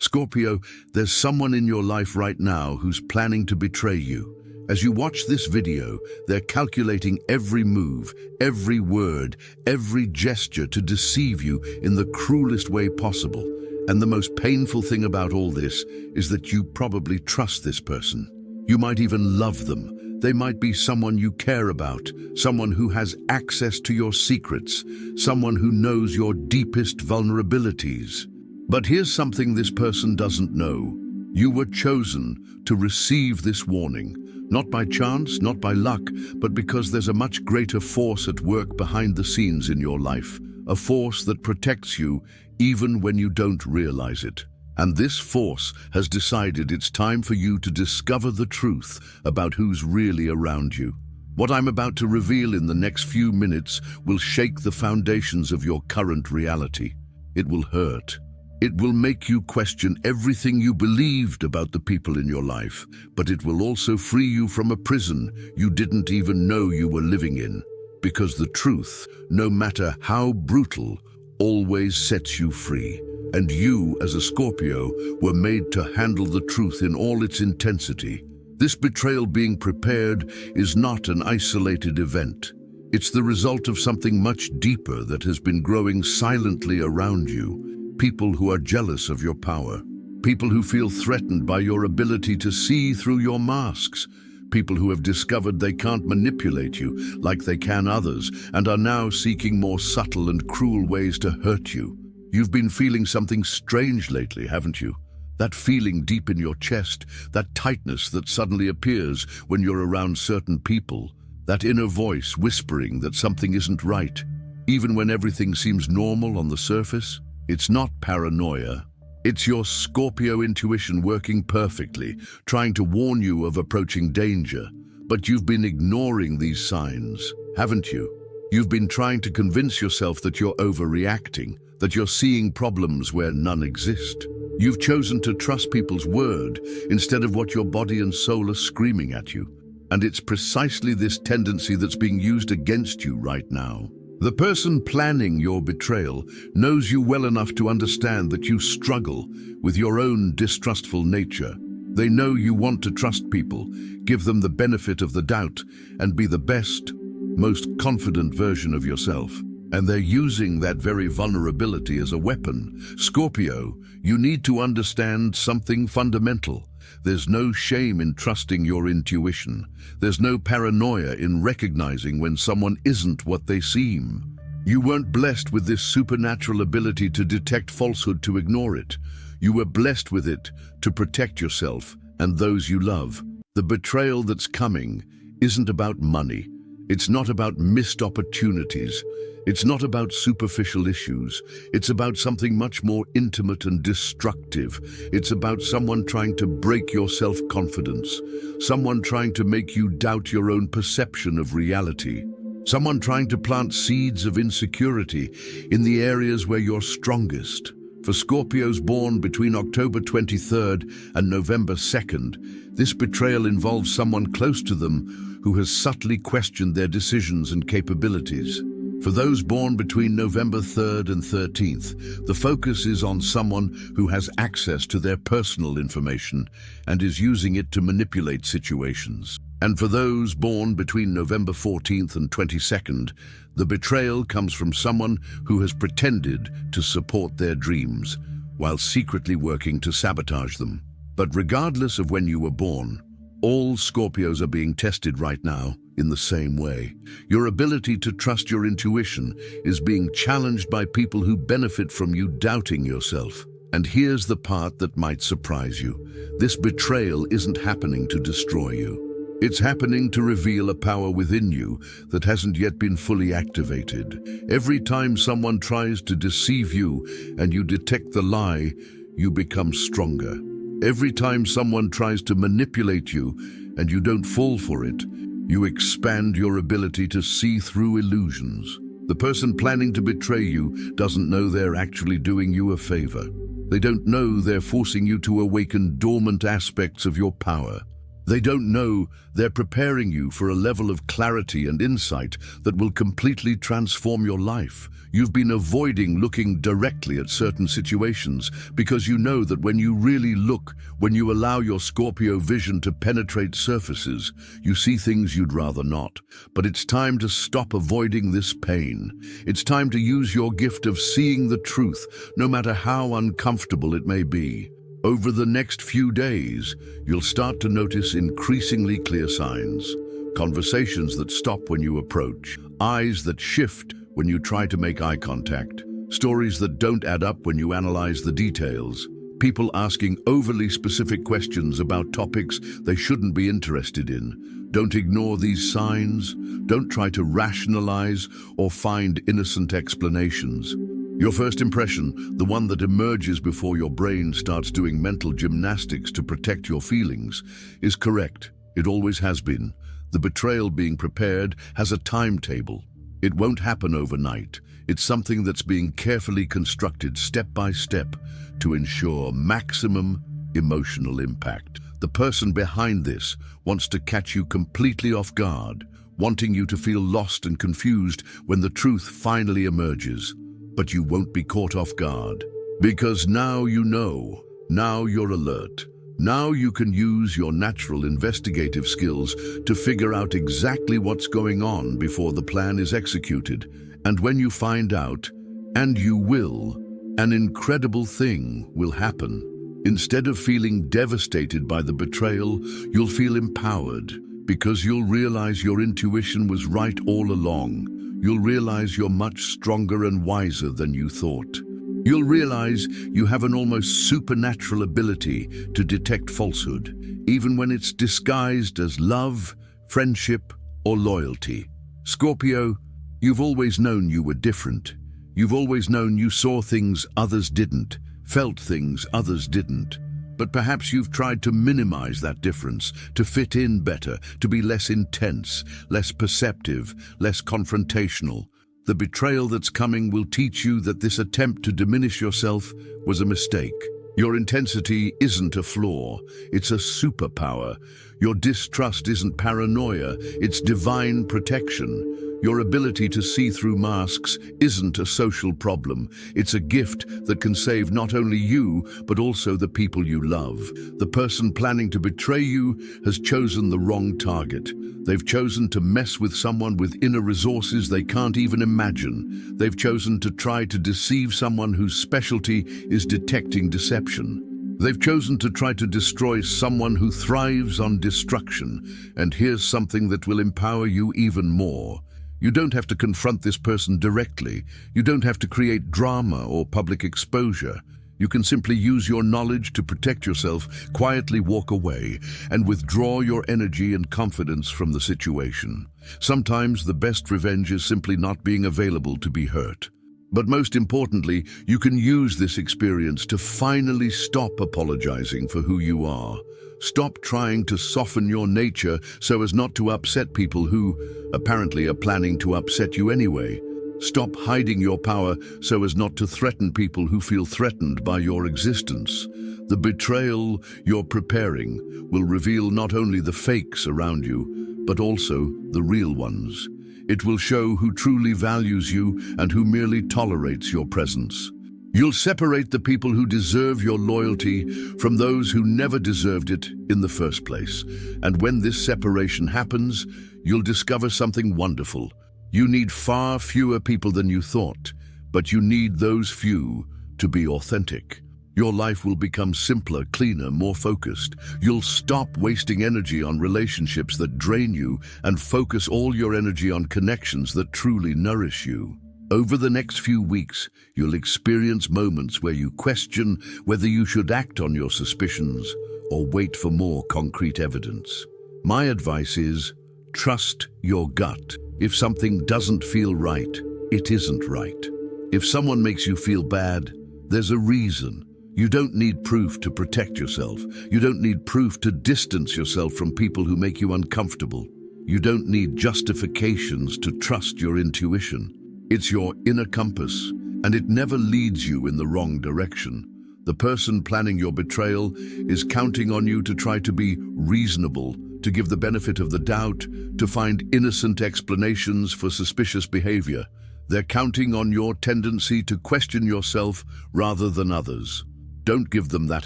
Scorpio, there's someone in your life right now who's planning to betray you. As you watch this video, they're calculating every move, every word, every gesture to deceive you in the cruelest way possible. And the most painful thing about all this is that you probably trust this person. You might even love them. They might be someone you care about, someone who has access to your secrets, someone who knows your deepest vulnerabilities. But here's something this person doesn't know. You were chosen to receive this warning. Not by chance, not by luck, but because there's a much greater force at work behind the scenes in your life, a force that protects you even when you don't realize it. And this force has decided it's time for you to discover the truth about who's really around you. What I'm about to reveal in the next few minutes will shake the foundations of your current reality. It will hurt. It will make you question everything you believed about the people in your life, but it will also free you from a prison you didn't even know you were living in. Because the truth, no matter how brutal, always sets you free. And you, as a Scorpio, were made to handle the truth in all its intensity. This betrayal being prepared is not an isolated event. It's the result of something much deeper that has been growing silently around you. People who are jealous of your power. People who feel threatened by your ability to see through your masks. People who have discovered they can't manipulate you like they can others and are now seeking more subtle and cruel ways to hurt you. You've been feeling something strange lately, haven't you? That feeling deep in your chest, that tightness that suddenly appears when you're around certain people, that inner voice whispering that something isn't right, even when everything seems normal on the surface. It's not paranoia. It's your Scorpio intuition working perfectly, trying to warn you of approaching danger. But you've been ignoring these signs, haven't you? You've been trying to convince yourself that you're overreacting, that you're seeing problems where none exist. You've chosen to trust people's word instead of what your body and soul are screaming at you. And it's precisely this tendency that's being used against you right now. The person planning your betrayal knows you well enough to understand that you struggle with your own distrustful nature. They know you want to trust people, give them the benefit of the doubt, and be the best, most confident version of yourself. And they're using that very vulnerability as a weapon. Scorpio, you need to understand something fundamental. There's no shame in trusting your intuition. There's no paranoia in recognizing when someone isn't what they seem. You weren't blessed with this supernatural ability to detect falsehood to ignore it. You were blessed with it to protect yourself and those you love. The betrayal that's coming isn't about money. It's not about missed opportunities. It's not about superficial issues. It's about something much more intimate and destructive. It's about someone trying to break your self-confidence, someone trying to make you doubt your own perception of reality, someone trying to plant seeds of insecurity in the areas where you're strongest. For Scorpios born between October 23rd and November 2nd, this betrayal involves someone close to them who has subtly questioned their decisions and capabilities. For those born between November 3rd and 13th, the focus is on someone who has access to their personal information and is using it to manipulate situations. And for those born between November 14th and 22nd, the betrayal comes from someone who has pretended to support their dreams while secretly working to sabotage them. But regardless of when you were born, all Scorpios are being tested right now in the same way. Your ability to trust your intuition is being challenged by people who benefit from you doubting yourself. And here's the part that might surprise you. This betrayal isn't happening to destroy you. It's happening to reveal a power within you that hasn't yet been fully activated. Every time someone tries to deceive you and you detect the lie, you become stronger. Every time someone tries to manipulate you and you don't fall for it, you expand your ability to see through illusions. The person planning to betray you doesn't know they're actually doing you a favor. They don't know they're forcing you to awaken dormant aspects of your power. They don't know they're preparing you for a level of clarity and insight that will completely transform your life. You've been avoiding looking directly at certain situations because you know that when you really look, when you allow your Scorpio vision to penetrate surfaces, you see things you'd rather not. But it's time to stop avoiding this pain. It's time to use your gift of seeing the truth, no matter how uncomfortable it may be. Over the next few days, you'll start to notice increasingly clear signs. Conversations that stop when you approach, eyes that shift when you try to make eye contact, stories that don't add up when you analyze the details, people asking overly specific questions about topics they shouldn't be interested in. Don't ignore these signs. Don't try to rationalize or find innocent explanations. Your first impression, the one that emerges before your brain starts doing mental gymnastics to protect your feelings, is correct. It always has been. The betrayal being prepared has a timetable. It won't happen overnight. It's something that's being carefully constructed step by step to ensure maximum emotional impact. The person behind this wants to catch you completely off guard, wanting you to feel lost and confused when the truth finally emerges. But you won't be caught off guard, because now you know, now you're alert. Now you can use your natural investigative skills to figure out exactly what's going on before the plan is executed. And when you find out, and you will, an incredible thing will happen. Instead of feeling devastated by the betrayal, you'll feel empowered, because you'll realize your intuition was right all along. You'll realize you're much stronger and wiser than you thought. You'll realize you have an almost supernatural ability to detect falsehood, even when it's disguised as love, friendship, or loyalty. Scorpio, you've always known you were different. You've always known you saw things others didn't, felt things others didn't. But perhaps you've tried to minimize that difference, to fit in better, to be less intense, less perceptive, less confrontational. The betrayal that's coming will teach you that this attempt to diminish yourself was a mistake. Your intensity isn't a flaw, it's a superpower. Your distrust isn't paranoia, it's divine protection. Your ability to see through masks isn't a social problem. It's a gift that can save not only you, but also the people you love. The person planning to betray you has chosen the wrong target. They've chosen to mess with someone with inner resources they can't even imagine. They've chosen to try to deceive someone whose specialty is detecting deception. They've chosen to try to destroy someone who thrives on destruction. And here's something that will empower you even more. You don't have to confront this person directly. You don't have to create drama or public exposure. You can simply use your knowledge to protect yourself, quietly walk away, and withdraw your energy and confidence from the situation. Sometimes the best revenge is simply not being available to be hurt. But most importantly, you can use this experience to finally stop apologizing for who you are. Stop trying to soften your nature so as not to upset people who, apparently, are planning to upset you anyway. Stop hiding your power so as not to threaten people who feel threatened by your existence. The betrayal you're preparing will reveal not only the fakes around you, but also the real ones. It will show who truly values you and who merely tolerates your presence. You'll separate the people who deserve your loyalty from those who never deserved it in the first place. And when this separation happens, you'll discover something wonderful. You need far fewer people than you thought, but you need those few to be authentic. Your life will become simpler, cleaner, more focused. You'll stop wasting energy on relationships that drain you and focus all your energy on connections that truly nourish you. Over the next few weeks, you'll experience moments where you question whether you should act on your suspicions or wait for more concrete evidence. My advice is, trust your gut. If something doesn't feel right, it isn't right. If someone makes you feel bad, there's a reason. You don't need proof to protect yourself. You don't need proof to distance yourself from people who make you uncomfortable. You don't need justifications to trust your intuition. It's your inner compass, and it never leads you in the wrong direction. The person planning your betrayal is counting on you to try to be reasonable, to give the benefit of the doubt, to find innocent explanations for suspicious behavior. They're counting on your tendency to question yourself rather than others. Don't give them that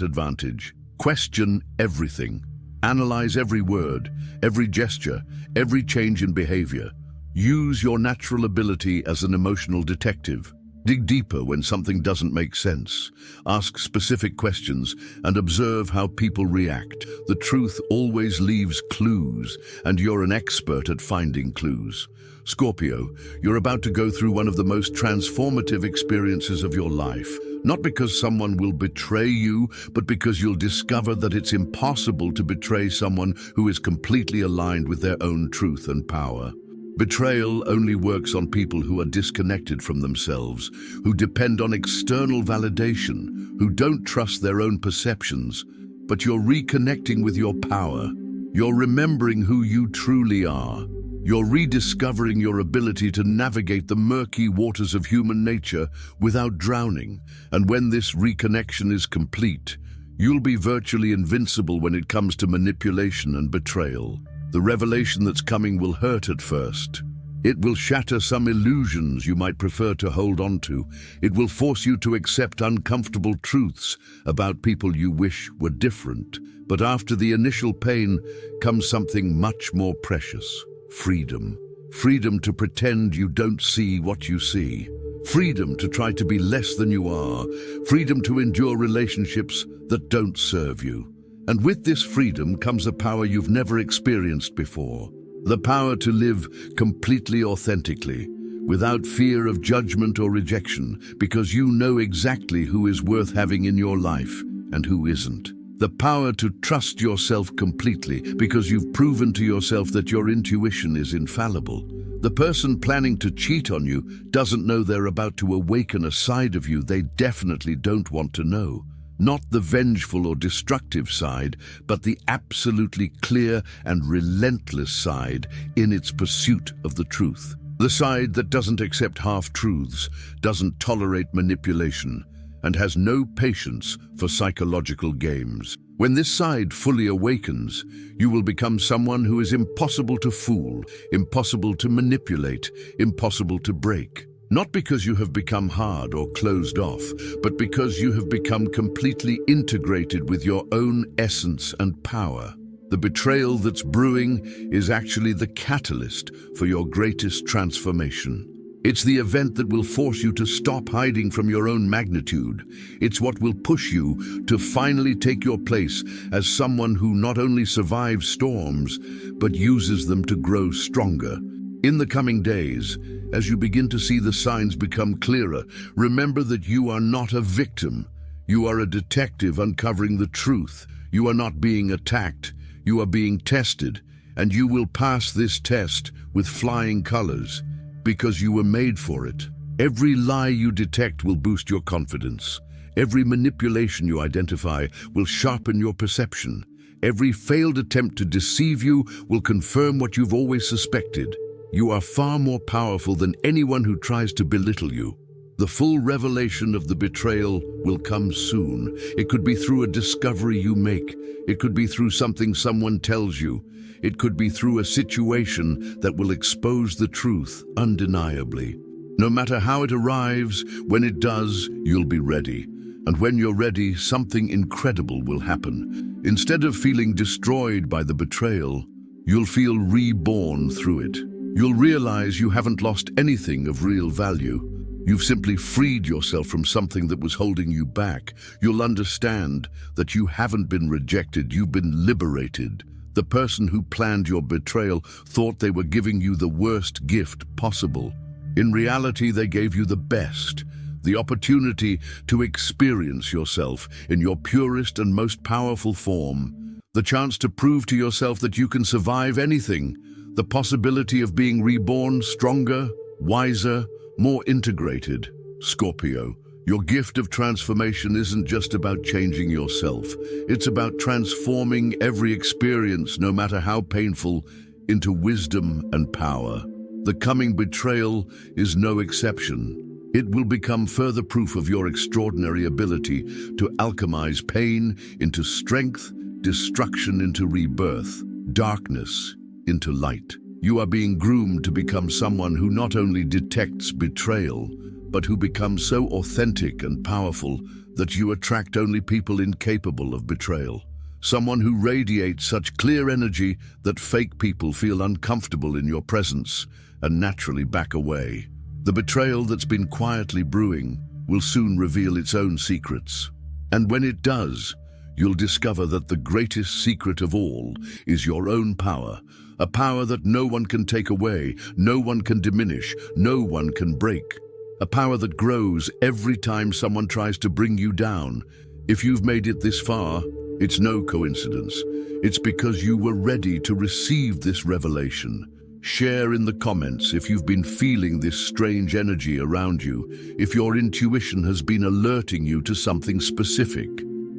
advantage. Question everything. Analyze every word, every gesture, every change in behavior. Use your natural ability as an emotional detective. Dig deeper when something doesn't make sense. Ask specific questions and observe how people react. The truth always leaves clues, and you're an expert at finding clues. Scorpio, you're about to go through one of the most transformative experiences of your life. Not because someone will betray you, but because you'll discover that it's impossible to betray someone who is completely aligned with their own truth and power. Betrayal only works on people who are disconnected from themselves, who depend on external validation, who don't trust their own perceptions. But you're reconnecting with your power. You're remembering who you truly are. You're rediscovering your ability to navigate the murky waters of human nature without drowning. And when this reconnection is complete, you'll be virtually invincible when it comes to manipulation and betrayal. The revelation that's coming will hurt at first. It will shatter some illusions you might prefer to hold on to. It will force you to accept uncomfortable truths about people you wish were different. But after the initial pain comes something much more precious. Freedom. Freedom to pretend you don't see what you see. Freedom to try to be less than you are. Freedom to endure relationships that don't serve you. And with this freedom comes a power you've never experienced before. The power to live completely authentically, without fear of judgment or rejection, because you know exactly who is worth having in your life and who isn't. The power to trust yourself completely, because you've proven to yourself that your intuition is infallible. The person planning to cheat on you doesn't know they're about to awaken a side of you they definitely don't want to know. Not the vengeful or destructive side, but the absolutely clear and relentless side in its pursuit of the truth. The side that doesn't accept half-truths, doesn't tolerate manipulation, and has no patience for psychological games. When this side fully awakens, you will become someone who is impossible to fool, impossible to manipulate, impossible to break. Not because you have become hard or closed off, but because you have become completely integrated with your own essence and power. The betrayal that's brewing is actually the catalyst for your greatest transformation. It's the event that will force you to stop hiding from your own magnitude. It's what will push you to finally take your place as someone who not only survives storms, but uses them to grow stronger. In the coming days, as you begin to see the signs become clearer, remember that you are not a victim. You are a detective uncovering the truth. You are not being attacked. You are being tested, and you will pass this test with flying colors, because you were made for it. Every lie you detect will boost your confidence. Every manipulation you identify will sharpen your perception. Every failed attempt to deceive you will confirm what you've always suspected. You are far more powerful than anyone who tries to belittle you. The full revelation of the betrayal will come soon. It could be through a discovery you make. It could be through something someone tells you. It could be through a situation that will expose the truth undeniably. No matter how it arrives, when it does, you'll be ready. And when you're ready, something incredible will happen. Instead of feeling destroyed by the betrayal, you'll feel reborn through it. You'll realize you haven't lost anything of real value. You've simply freed yourself from something that was holding you back. You'll understand that you haven't been rejected, you've been liberated. The person who planned your betrayal thought they were giving you the worst gift possible. In reality, they gave you the best, the opportunity to experience yourself in your purest and most powerful form, the chance to prove to yourself that you can survive anything, the possibility of being reborn stronger, wiser, more integrated. Scorpio, your gift of transformation isn't just about changing yourself. It's about transforming every experience, no matter how painful, into wisdom and power. The coming betrayal is no exception. It will become further proof of your extraordinary ability to alchemize pain into strength, destruction into rebirth, darkness into light. You are being groomed to become someone who not only detects betrayal, but who becomes so authentic and powerful that you attract only people incapable of betrayal. Someone who radiates such clear energy that fake people feel uncomfortable in your presence and naturally back away. The betrayal that's been quietly brewing will soon reveal its own secrets. And when it does, you'll discover that the greatest secret of all is your own power, a power that no one can take away, no one can diminish, no one can break. A power that grows every time someone tries to bring you down. If you've made it this far, it's no coincidence. It's because you were ready to receive this revelation. Share in the comments if you've been feeling this strange energy around you, if your intuition has been alerting you to something specific.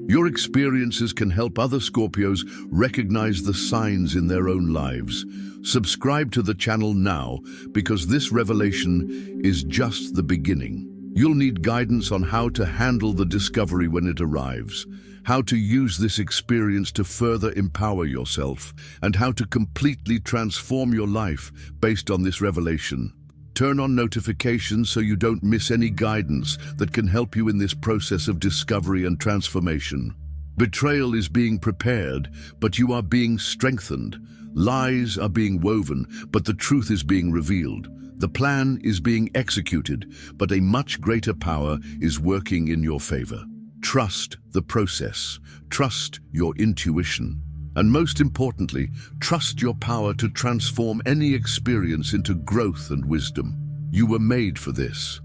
Your experiences can help other Scorpios recognize the signs in their own lives. Subscribe to the channel now, because this revelation is just the beginning. You'll need guidance on how to handle the discovery when it arrives, how to use this experience to further empower yourself, and how to completely transform your life based on this revelation. Turn on notifications so you don't miss any guidance that can help you in this process of discovery and transformation. Betrayal is being prepared, but you are being strengthened. Lies are being woven, but the truth is being revealed. The plan is being executed, but a much greater power is working in your favor. Trust the process. Trust your intuition. And most importantly, trust your power to transform any experience into growth and wisdom. You were made for this.